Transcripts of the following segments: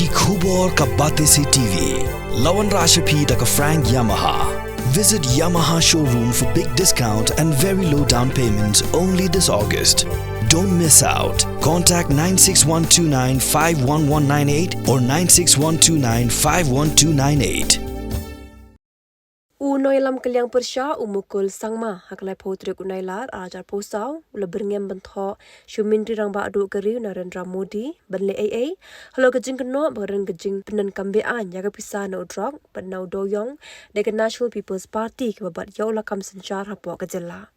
Ki khubor ka bate se TV. Lawan Rashapi da ka Frank Yamaha. Visit Yamaha showroom for big discount and very low down payments only this August. Don't miss out. Contact 96129 51198 or 96129 51298. Unoilam kaliang Pyrshah Mukul Sangma hakalai potrik unailar ajar posau ula Byrngem bentho shumindri rang ba adu keri Narendra Modi banle AA halo gajing keno bareng gajing penen kambean yaga pisa na udrok banau doyong dega National People's Party ke babat yaula kam sencar hapo kajela.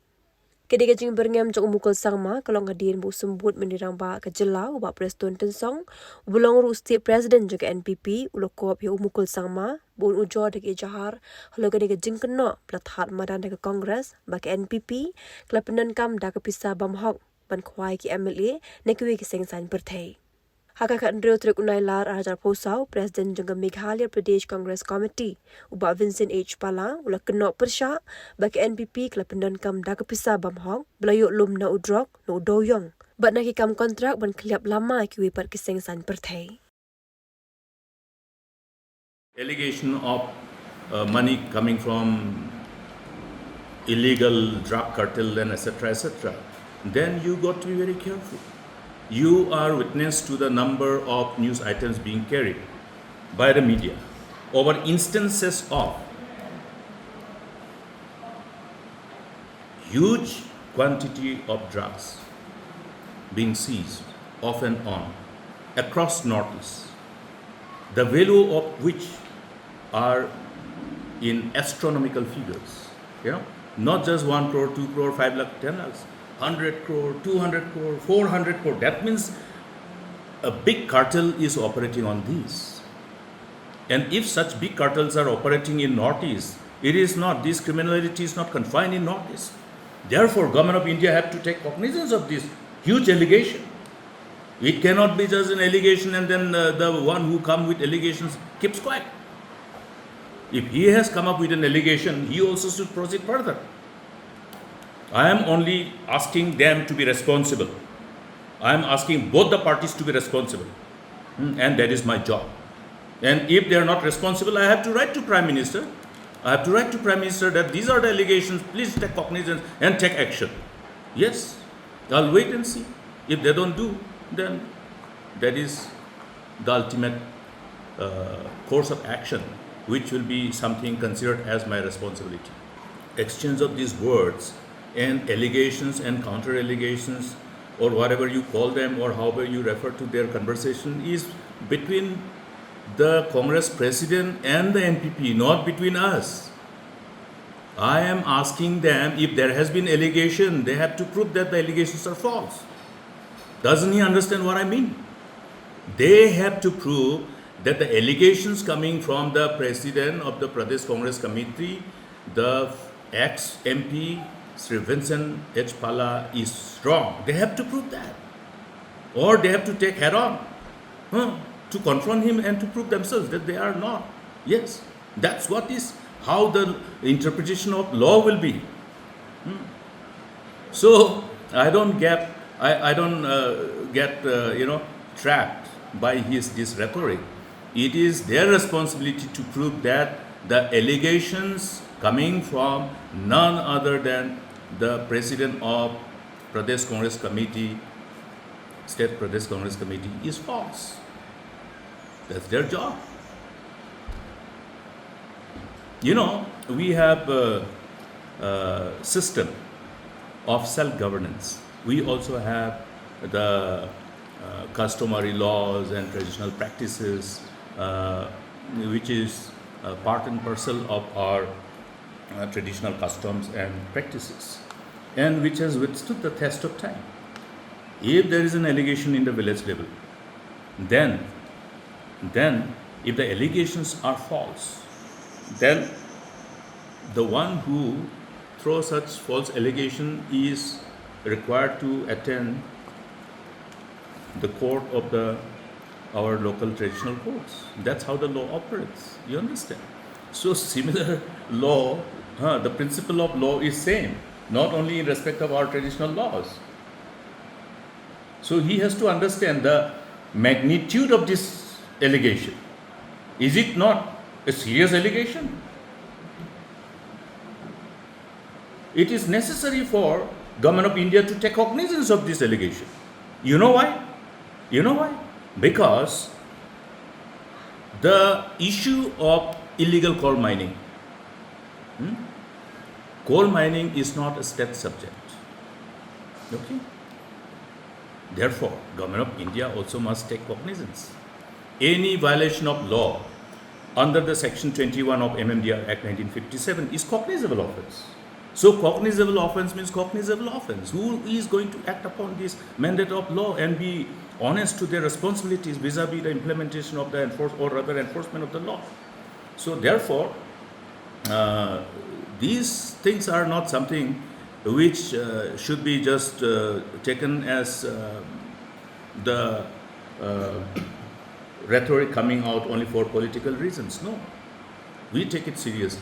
Kedi gajing Byrngem jok Mukul Sangma kalong hadin bu sembut mendirang ba kajela ubak Preston Tensong ubulong ru state president juga NPP ulokop ya Mukul Sangma bun Ujor dek Jahar halo gadi gajing keno plathat madan dek Kongres bagi NPP kelapenan kam dak pisa bamhok ban khwai ki MLA nekwi ki sengsan perthai. Haka ka Andrew Trek Unailar Ajar Posau, President Jangga Meghalaya Pradesh Congress Committee, Uba Vincent H. Pala, ula kena Pyrshah, bagi NPP kelapenan kam dak pisa bamhok, belayuk lum na udrok, na udoyong. Bat nak ikam kontrak ban keliap lama ki wipat ki sengsan perthai. Allegation of money coming from illegal drug cartel and etc., then you got to be very careful. You are witness to the number of news items being carried by the media over instances of huge quantity of drugs being seized off and on across Northeast, the value of which are in astronomical figures, not just 1 crore, 2 crore, 5 lakh, 10 lakhs, 100 crore, 200 crore, 400 crore. That means a big cartel is operating on these. And if such big cartels are operating in Northeast, this criminality is not confined in Northeast. Therefore, Government of India have to take cognizance of this huge allegation. It cannot be just an allegation and then the one who come with allegations keeps quiet. If he has come up with an allegation, he also should proceed further. I am only asking them to be responsible. I am asking both the parties to be responsible. And that is my job. And if they are not responsible, I have to write to Prime Minister. I have to write to Prime Minister that these are the allegations, please take cognizance and take action. Yes, I'll wait and see. If they don't do, then that is the ultimate course of action, which will be something considered as my responsibility. Exchange of these words and allegations and counter allegations, or whatever you call them, or however you refer to their conversation, is between the Congress President and the NPP, not between us. I am asking them, if there has been allegation, they have to prove that the allegations are false. Doesn't he understand what I mean? They have to prove that the allegations coming from the President of the Pradesh Congress Committee, the ex-MP, Sri Vincent H. Pala, is wrong. They have to prove that. Or they have to take head on to confront him and to prove themselves that they are not. Yes, that's what is how the interpretation of law will be. So I don't get trapped by this rhetoric. It is their responsibility to prove that the allegations coming from none other than the President of Pradesh Congress Committee, State Pradesh Congress Committee, is false. That's their job. We have a system of self-governance. We also have the customary laws and traditional practices, which is part and parcel of our traditional customs and practices, and which has withstood the test of time. If there is an allegation in the village level, then if the allegations are false, then the one who throws such false allegation is required to attend the court of our local traditional courts. That's how the law operates. You understand? So similar law, the principle of law is same, not only in respect of our traditional laws. So he has to understand the magnitude of this allegation. Is it not a serious allegation? It is necessary for Government of India to take cognizance of this allegation. You know why? You know why? Because the issue of illegal coal mining, coal mining is not a state subject. Okay? Therefore, Government of India also must take cognizance. Any violation of law under the Section 21 of MMDR Act 1957 is cognizable offence. So cognizable offence means cognizable offence. Who is going to act upon this mandate of law and be honest to their responsibilities vis-a-vis the implementation of the enforcement of the law? So therefore, these things are not something which should be just taken as the rhetoric coming out only for political reasons. No, we take it seriously.